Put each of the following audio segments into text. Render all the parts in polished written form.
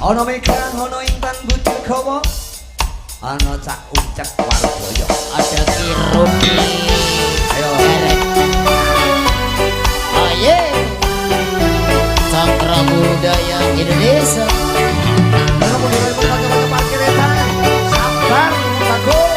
ana megang ana intan bujur gawa ana cak ucek wargaya ada kirumi ayo aye Cakra Budaya Indonesia kamu mulai pakai parkiran sabar bagus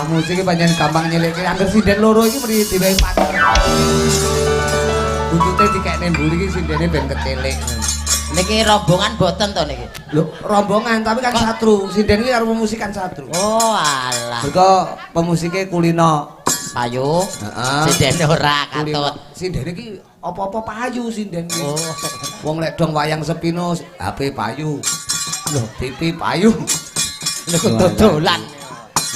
musik panjang gampang nyeleke angger sinden loro iki mriki diwehi pater. Buntute dikekne mburi iki sindene ben kecelik. Niki rombongan boten to niki. Lho, rombongan tapi kan satru. Sinden iki karo pemusik kan satru. Oh, alah. Mergo pemusike Kulino Payu. Heeh. Sindene ora katut. Sindene iki apa-apa payu sinden iki. Oh. Wong lek dong wayang sepino HP payu. Lho, TV payu. Lho dodolan.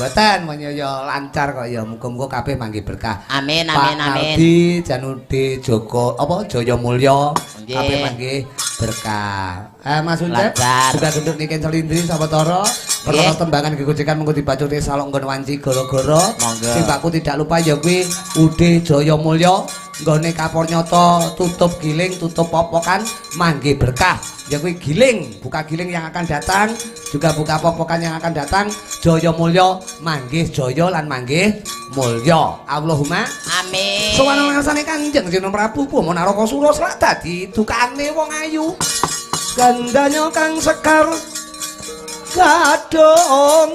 Mboten menyaya lancar kok ya muga-muga kabeh mangke berkah. Amin amin amin. Pak Aldi Janude Joko apa Jaya Mulya Nggih. kabeh mangke berkah. Mas Uncep Lancar. juga gendut niki Celindri sawetara perkara tembangan gegojekan mengko dibacute salok nggon wanci gara-gara. Monggo. Sing Pakku tidak lupa ya kuwi Ude Jaya Mulya nggone kapur nyoto tutup giling tutup popokan mangke berkah. Ya kuwi giling, buka giling yang akan datang, juga buka popokan yang akan datang. Jaya Mulya manggih jaya lan manggih mulya. Allahumma Amin. sowan ngarsane Kanjeng Sunan Prabu Pomo Narakasura selak dadi dukane wong ayu. Gandanya kang sekar kadong